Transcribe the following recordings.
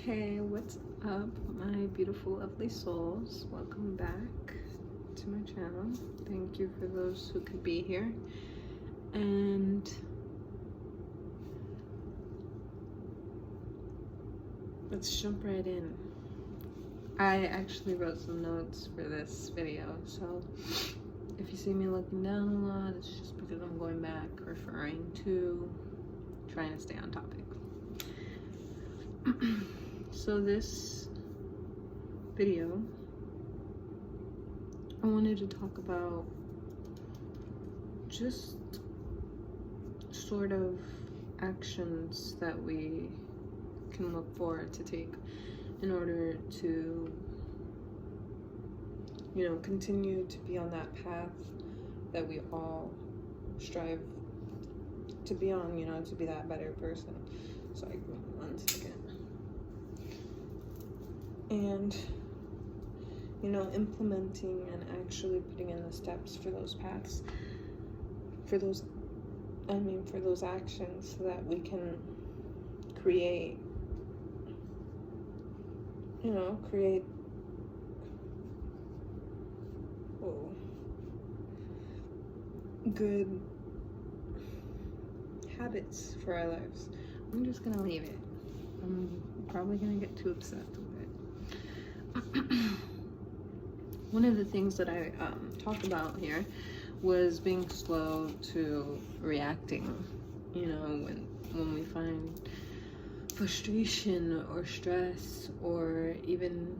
Hey, what's up, my beautiful, lovely souls? Welcome back to my channel. Thank you for those who could be here. And let's jump right in. I actually wrote some notes for this video, so if you see me looking down a lot, it's just because I'm going back, referring to, trying to stay on topic. So this video, I wanted to talk about just sort of actions that we can look forward to take in order to, continue to be on that path that we all strive to be on, to be that better person. So give me 1 second. And implementing and actually putting in the steps for those paths, for those actions, so that we can create good habits for our lives. I'm just gonna leave it. I'm probably gonna get too obsessed with it. One of the things that I talked about here was being slow to reacting. When we find frustration or stress, or even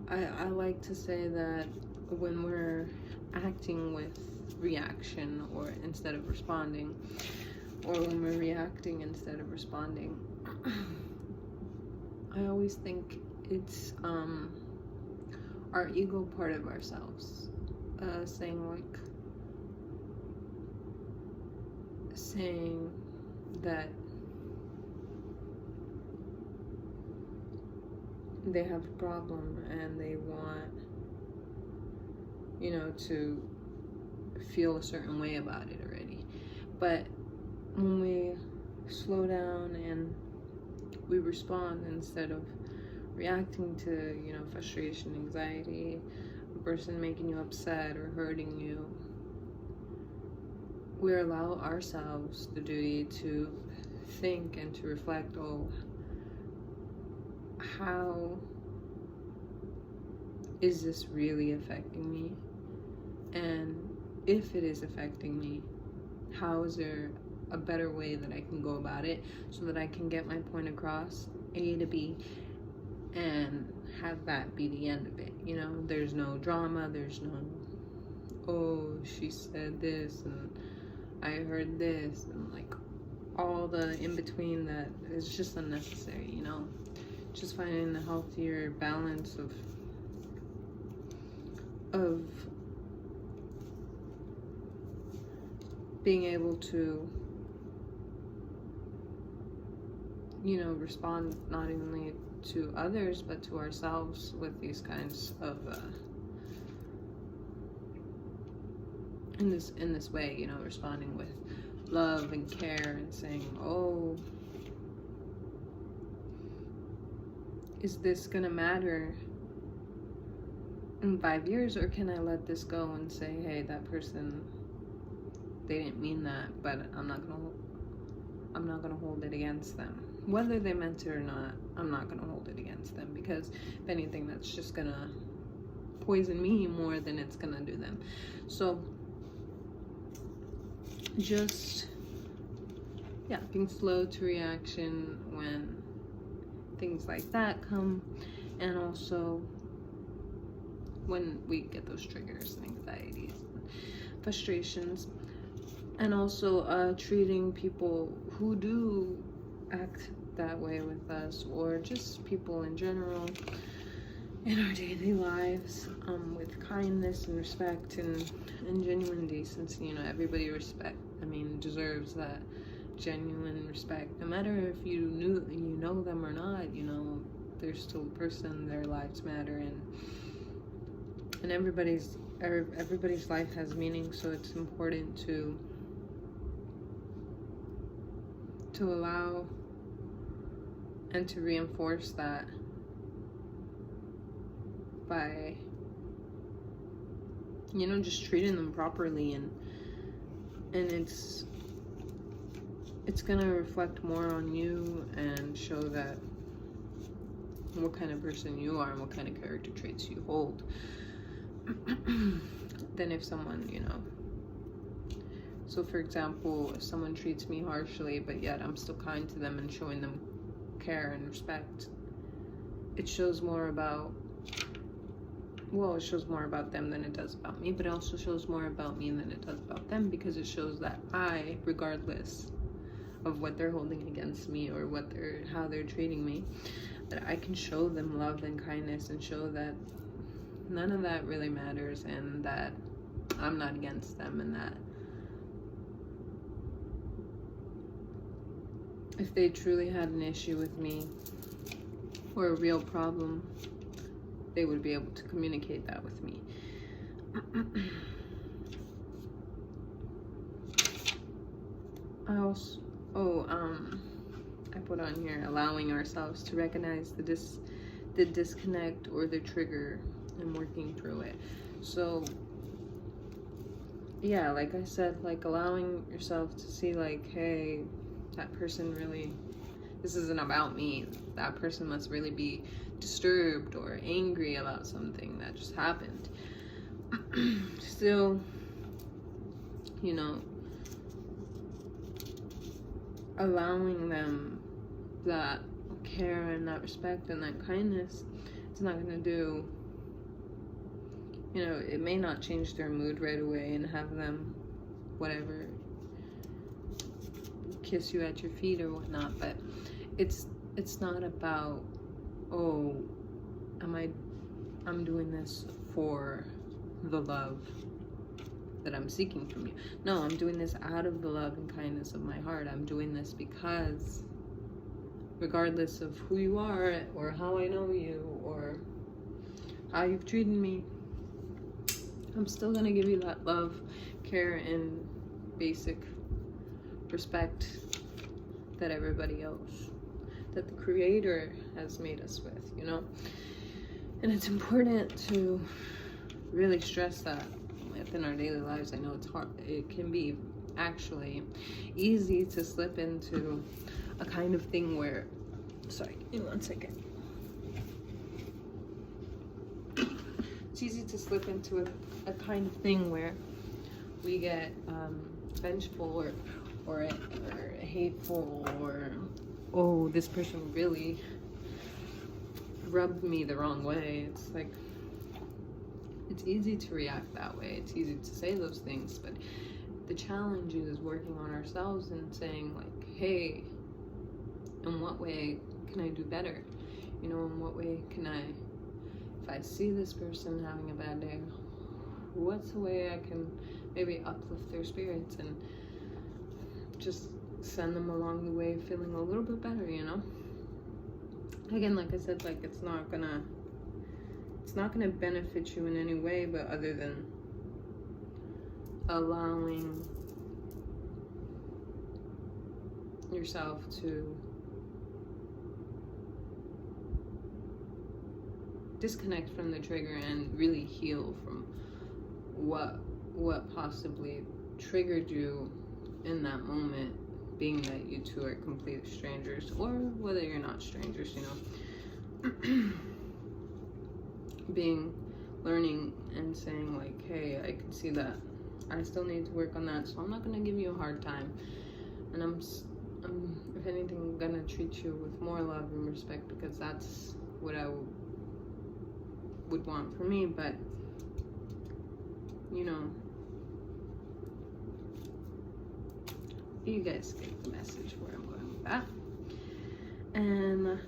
I like to say that when we're acting with reaction or instead of responding, or when we're reacting instead of responding, I always think it's our ego part of ourselves saying that they have a problem and they want to feel a certain way about it already. But when we slow down and we respond instead of reacting to frustration, anxiety, a person making you upset or hurting you, we allow ourselves the duty to think and to reflect, how is this really affecting me? And if it is affecting me, how is there a better way that I can go about it so that I can get my point across, A to B, and have that be the end of it? There's no drama, there's no, oh, she said this and I heard this, and like all the in between that is just unnecessary. Just finding the healthier balance of being able to respond not only to others but to ourselves with these kinds of in this way, responding with love and care and saying, oh, is this gonna matter in 5 years, or can I let this go and say, hey, that person, they didn't mean that, but I'm not gonna hold it against them. Whether they meant it or not, I'm not gonna hold it against them, because if anything, that's just gonna poison me more than it's gonna do them. So just being slow to reaction when things like that come, and also when we get those triggers and anxieties and frustrations, and also treating people who do act that way with us, or just people in general in our daily lives, with kindness and respect and genuine decency. Everybody deserves that genuine respect, no matter if you know them or not. They're still a person, their lives matter, and everybody's life has meaning. So it's important to allow and to reinforce that by, you know, just treating them properly, and it's gonna reflect more on you and show that what kind of person you are and what kind of character traits you hold than if someone, you know. So for example, if someone treats me harshly but yet I'm still kind to them and showing them care and respect, it shows more about, well, it shows more about them than it does about me, but it also shows more about me than it does about them, because it shows that I, regardless of what they're holding against me or how they're treating me, that I can show them love and kindness and show that none of that really matters, and that I'm not against them, and that if they truly had an issue with me or a real problem, they would be able to communicate that with me. I put on here, allowing ourselves to recognize the disconnect or the trigger and working through it. So yeah, like I said, like allowing yourself to see like, hey, that person really, this isn't about me. That person must really be disturbed or angry about something that just happened. Still, you know, allowing them that care and that respect and that kindness, it's not going to do, you know, it may not change their mood right away and have them, whatever, kiss you at your feet or whatnot, but it's not about, oh, I'm doing this for the love that I'm seeking from you. No, I'm doing this out of the love and kindness of my heart. I'm doing this because regardless of who you are or how I know you or how you've treated me, I'm still gonna give you that love, care, and basic respect that everybody else, that the Creator has made us with, you know? And it's important to really stress that within our daily lives. I know it's hard, it can be actually easy to slip into a kind of thing where, sorry, give me 1 second. It's easy to slip into a kind of thing where we get vengeful or hateful, or, oh, this person really rubbed me the wrong way. It's like, it's easy to react that way. It's easy to say those things, but the challenge is working on ourselves and saying like, hey, in what way can I do better? You know, in what way can I, if I see this person having a bad day, what's the way I can maybe uplift their spirits and just send them along the way feeling a little bit better, you know? Again, like I said, like it's not gonna benefit you in any way, but other than allowing yourself to disconnect from the trigger and really heal from what possibly triggered you in that moment, being that you two are complete strangers, or whether you're not strangers, you know. Learning and saying like, hey, I can see that I still need to work on that, so I'm not gonna give you a hard time, and I'm if anything gonna treat you with more love and respect, because that's what I would want for me. But you know, you guys get the message where I'm going with that. And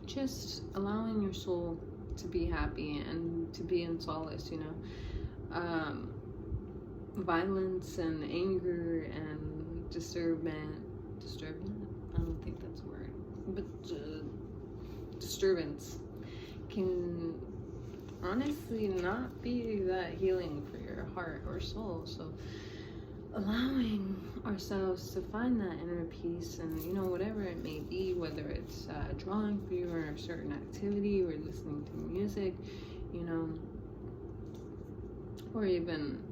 just allowing your soul to be happy and to be in solace, you know. Violence and anger and disturbance, I don't think that's a word, but disturbance can honestly not be that healing for your heart or soul. So allowing ourselves to find that inner peace, and you know, whatever it may be, whether it's drawing for you or a certain activity or listening to music, you know, or even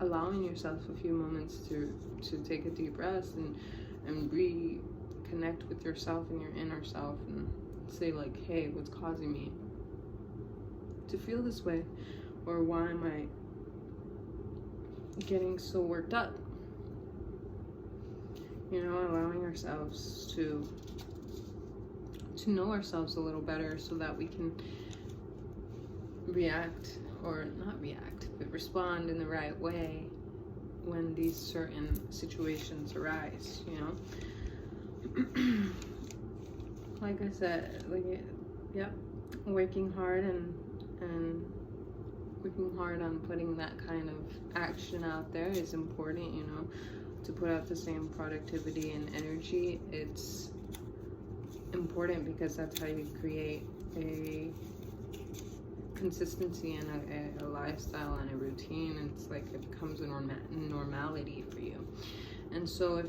allowing yourself a few moments to take a deep rest and reconnect with yourself and your inner self, and say like, hey, what's causing me to feel this way, or why am I getting so worked up? You know, allowing ourselves to know ourselves a little better so that we can react, or not react, but respond in the right way when these certain situations arise, you know? Like I said, working hard and working hard on putting that kind of action out there is important, you know, to put out the same productivity and energy. It's important because that's how you create a consistency and a lifestyle and a routine. It's like it becomes a normality for you. And so if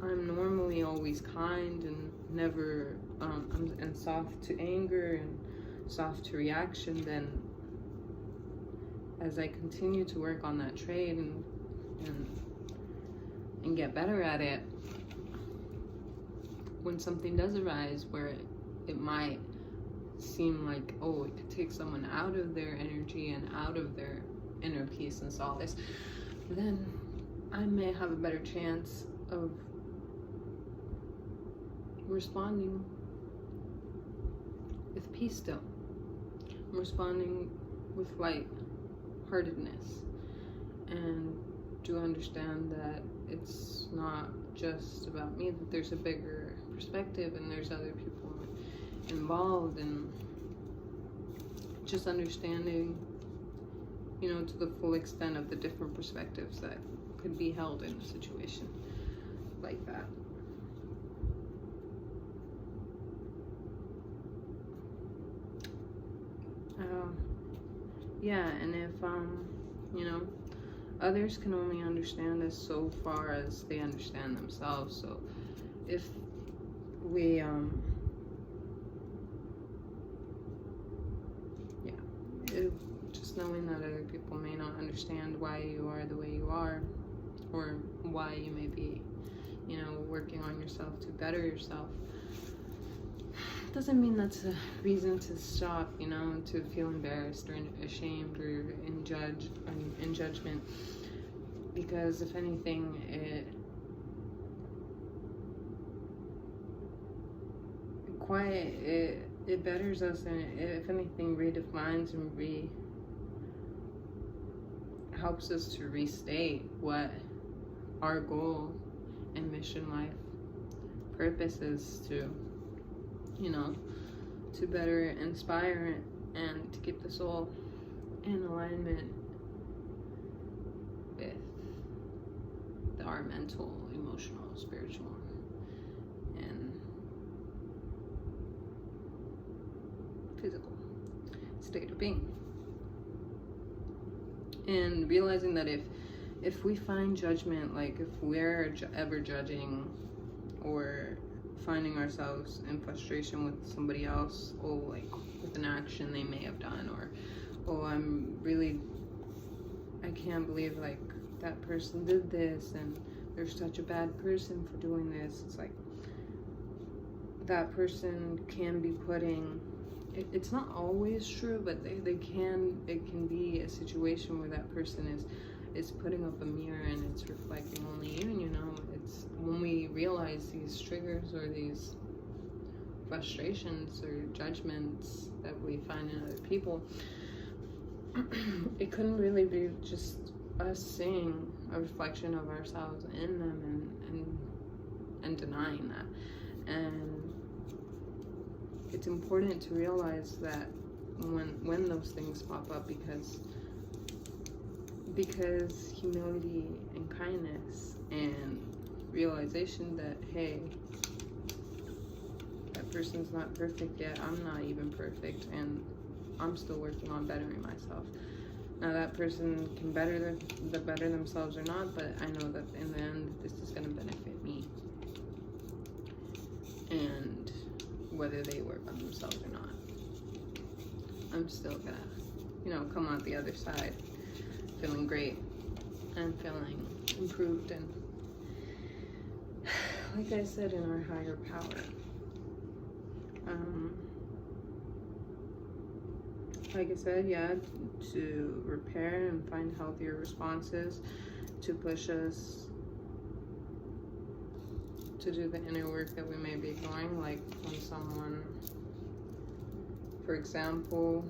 I'm normally always kind and never and soft to anger and soft to reaction, then as I continue to work on that trait and get better at it, when something does arise where it might seem like, oh, it could take someone out of their energy and out of their inner peace and solace, then I may have a better chance of responding with peace still. I'm responding with light-heartedness, and do understand that it's not just about me, that there's a bigger perspective and there's other people involved, and just understanding, you know, to the full extent of the different perspectives that could be held in a situation like that. Yeah, and if you know, others can only understand us so far as they understand themselves. So if we just knowing that other people may not understand why you are the way you are, or why you may be, you know, working on yourself to better yourself, doesn't mean that's a reason to stop, you know, to feel embarrassed or ashamed or in judgment. Because if anything, it betters us, and if anything, redefines and helps us to restate what our goal and mission, life purpose is, to, you know, to better inspire and to keep the soul in alignment with our mental, emotional, spiritual, and physical state of being. And realizing that if we find judgment, like if we're ever judging or finding ourselves in frustration with somebody else, or like with an action they may have done, or I can't believe like that person did this and they're such a bad person for doing this. It's like that person can be putting, it's not always true, but it can be a situation where that person is putting up a mirror and it's reflecting only you. And you know, it's when we realize these triggers or these frustrations or judgments that we find in other people, it couldn't really be just us seeing a reflection of ourselves in them and denying that. And it's important to realize that when those things pop up, because humility and kindness and realization that, hey, that person's not perfect yet, I'm not even perfect, and I'm still working on bettering myself. Now that person can better themselves or not, but I know that in the end whether they work on themselves or not. I'm still gonna, come out the other side feeling great and feeling improved and, like I said, in our higher power. Like I said, yeah, to repair and find healthier responses, to push us to do the inner work that we may be doing, like when someone, for example,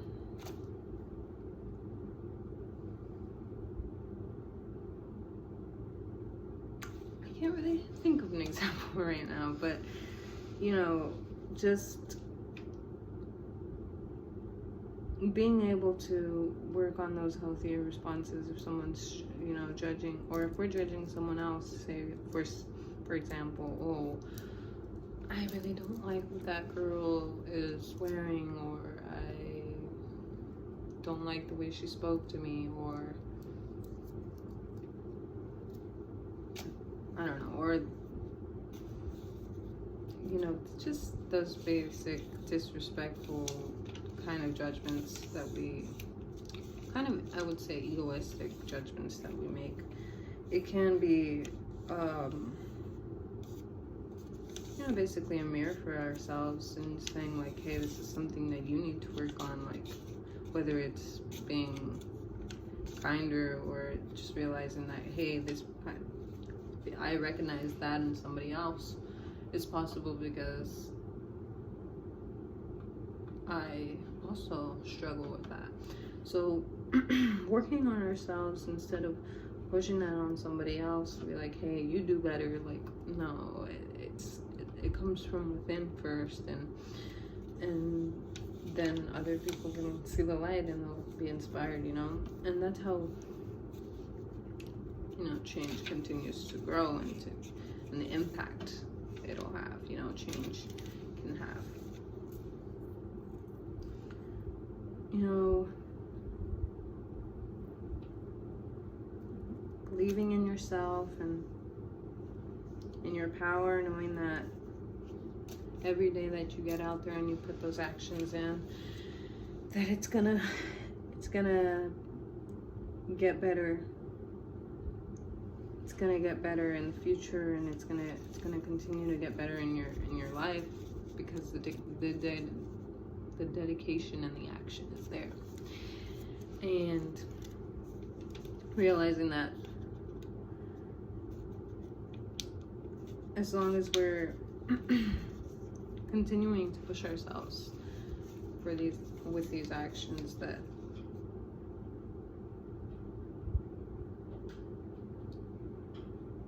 I can't really think of an example right now, but just being able to work on those healthier responses if someone's, judging, or if we're judging someone else, say, for example, oh, I really don't like what that girl is wearing, or I don't like the way she spoke to me, or I don't know, or just those basic disrespectful kind of judgments that we I would say egoistic judgments that we make. It can be basically a mirror for ourselves and saying like, hey, this is something that you need to work on, like whether it's being kinder or just realizing that, hey, I recognize that in somebody else. It's possible because I also struggle with that. So working on ourselves instead of pushing that on somebody else, be like, hey, you do better. Like, no, it comes from within first, and then other people can see the light and they'll be inspired, and that's how change continues to grow and the impact it'll have, change can have. Believing in yourself and in your power, knowing that every day that you get out there and you put those actions in, that it's gonna get better. It's gonna get better in the future, and it's gonna continue to get better in your life, because the dedication and the action is there. And realizing that as long as we're continuing to push ourselves with these actions, that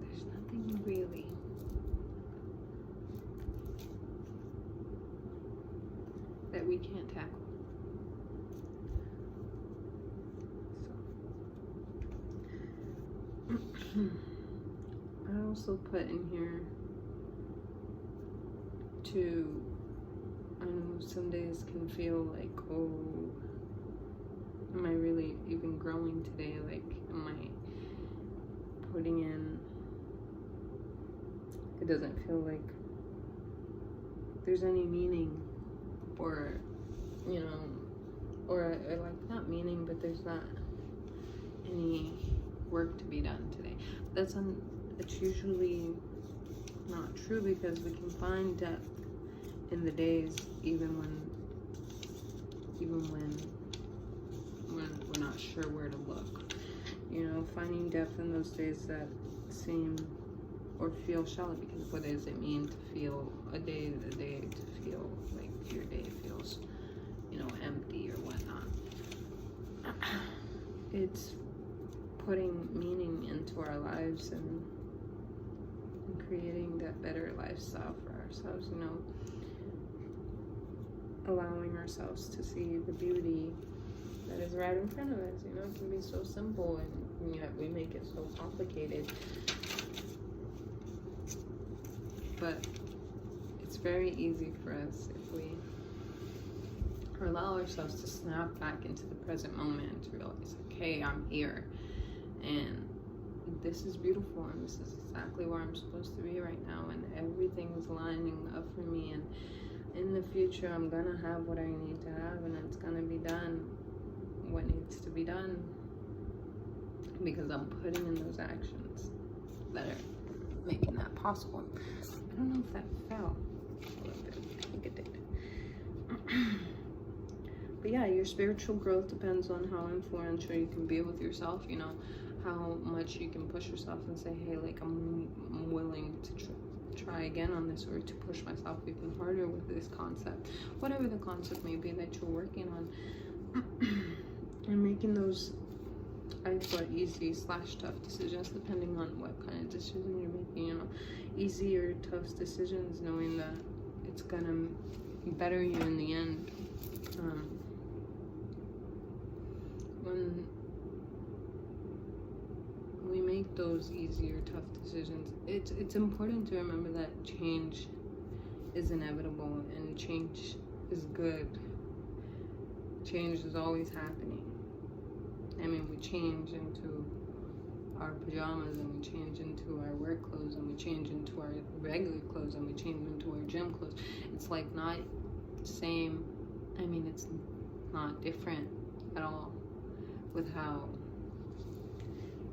there's nothing really that we can't tackle. So I also put in here I know some days can feel like, oh, am I really even growing today? Like, am I putting in, it doesn't feel like there's any meaning, or or like, not meaning, but there's not any work to be done today. It's usually not true, because we can find depth in the days, even when we're not sure where to look. Finding depth in those days that seem or feel shallow, because what does it mean to feel a day to feel like your day feels, empty or whatnot? It's putting meaning into our lives and creating that better lifestyle for ourselves, allowing ourselves to see the beauty that is right in front of us. It can be so simple, and yet we make it so complicated. But it's very easy for us if we allow ourselves to snap back into the present moment and to realize, okay, I'm here, and this is beautiful, and this is exactly where I'm supposed to be right now, and everything is lining up for me, and in the future I'm gonna have what I need to have, and it's gonna be done what needs to be done, because I'm putting in those actions that are making that possible. I don't know if that fell a little bit. I think it did. But yeah, your spiritual growth depends on how influential you can be with yourself, you know, how much you can push yourself and say, hey, like, I'm willing to try again on this, or to push myself even harder with this concept, whatever the concept may be that you're working on. And making those, I thought, easy / tough decisions, depending on what kind of decision you're making, you know, easy or tough decisions, knowing that it's gonna better you in the end. When we make those easy or tough decisions, it's important to remember that change is inevitable, and change is good. Change is always happening. I mean, we change into our pajamas, and we change into our work clothes, and we change into our regular clothes, and we change into our gym clothes. It's like not same. I mean, it's not different at all with how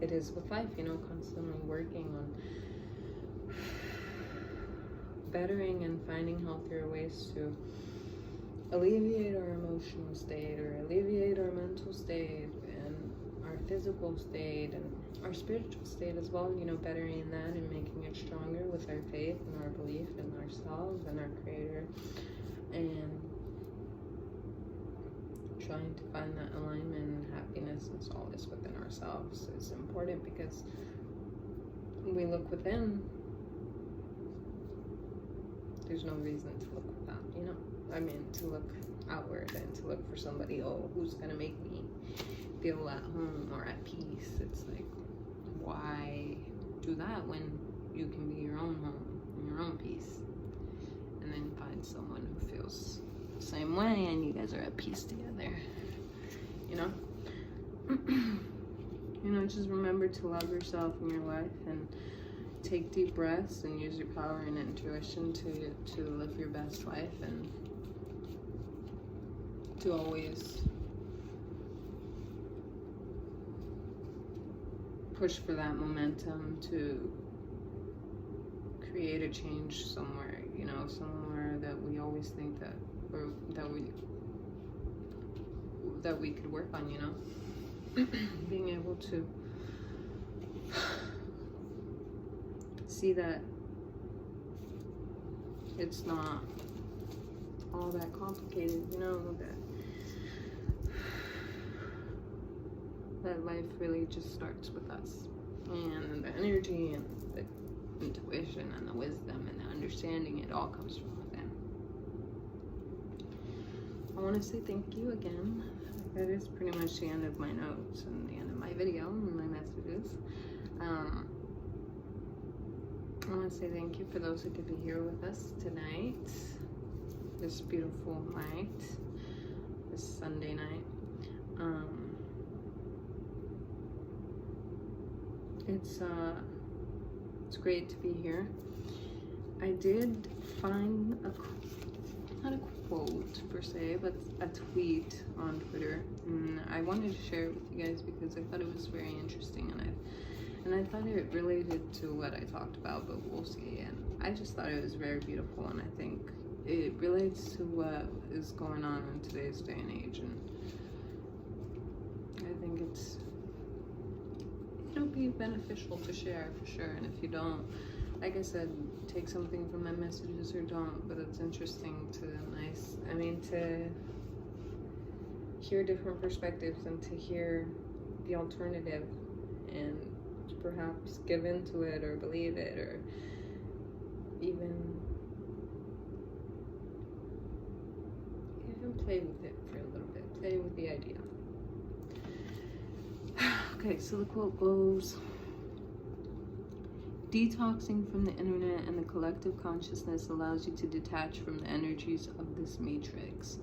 it is with life, you know, constantly working on bettering and finding healthier ways to alleviate our emotional state, or alleviate our mental state, and our physical state, and our spiritual state as well, you know, bettering that and making it stronger with our faith and our belief in ourselves and our Creator, and trying to find that alignment and happiness and solace within ourselves is important, because we look within, there's no reason to look without, you know. I mean, to look outward and to look for somebody, oh, who's gonna make me feel at home or at peace. It's like, why do that when you can be your own home and your own peace, and then find someone who feels the same way, and you guys are at peace together, you know? You know, just remember to love yourself in your life, and take deep breaths, and use your power and intuition to live your best life, and to always push for that momentum to create a change somewhere, you know, somewhere that we always think that, or that we could work on, you know. Being able to see that it's not all that complicated, you know, that life really just starts with us, and the energy and the intuition and the wisdom and the understanding, it all comes from within. I want to say thank you again. That is pretty much the end of my notes and the end of my video and my messages. I want to say thank you for those who could be here with us tonight, this beautiful night, this Sunday night. It's great to be here. I did find not a quote per se, but a tweet on Twitter, and I wanted to share it with you guys because I thought it was very interesting, and I thought it related to what I talked about, but we'll see. And I just thought it was very beautiful, and I think it relates to what is going on in today's day and age, and I think it'll be beneficial to share for sure. And if you don't, like I said, take something from my messages or don't, but it's interesting to hear different perspectives and to hear the alternative, and to perhaps give into it or believe it, or even play with it for a little bit, play with the idea. Okay, so the quote goes, detoxing from the internet and the collective consciousness allows you to detach from the energies of this matrix.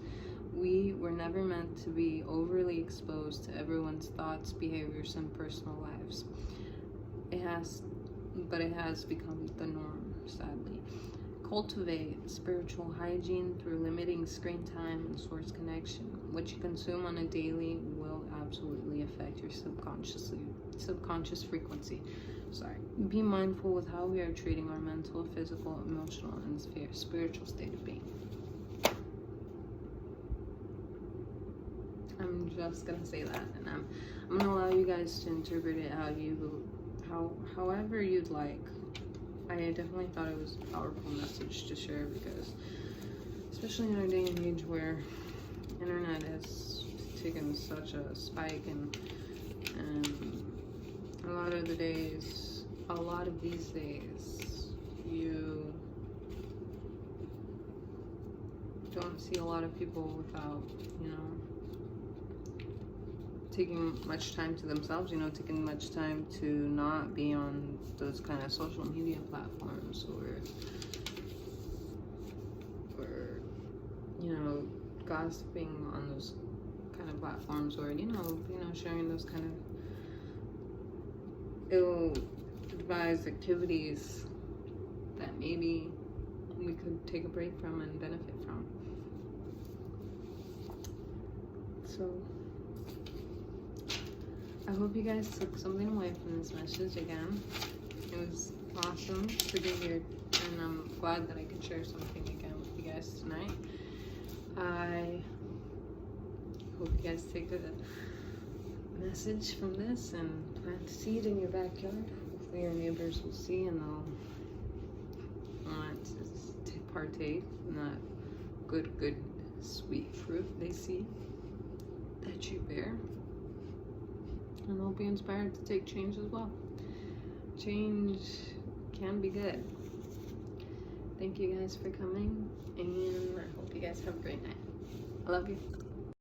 We were never meant to be overly exposed to everyone's thoughts, behaviors, and personal lives. It has become the norm, sadly. Cultivate spiritual hygiene through limiting screen time and source connection. What you consume on a daily will absolutely affect your subconscious frequency. Be mindful with how we are treating our mental, physical, emotional, and spiritual state of being. I'm just gonna say that, and I'm gonna allow you guys to interpret it however you'd like. I definitely thought it was a powerful message to share, because especially in our day and age where internet has taken such a spike, and a lot of these days you don't see a lot of people without, taking much time to themselves, taking much time to not be on those kind of social media platforms, or gossiping on those kind of platforms, or sharing those kind of ill-advised activities that maybe we could take a break from and benefit from. So I hope you guys took something away from this message again. It was awesome to be here, and I'm glad that I could share something again with you guys tonight. I hope you guys take a message from this and plant a seed in your backyard. Hopefully your neighbors will see, and they'll want to partake in that good, sweet fruit they see that you bear. And they'll be inspired to take change as well. Change can be good. Thank you guys for coming, and I hope you guys have a great night. I love you.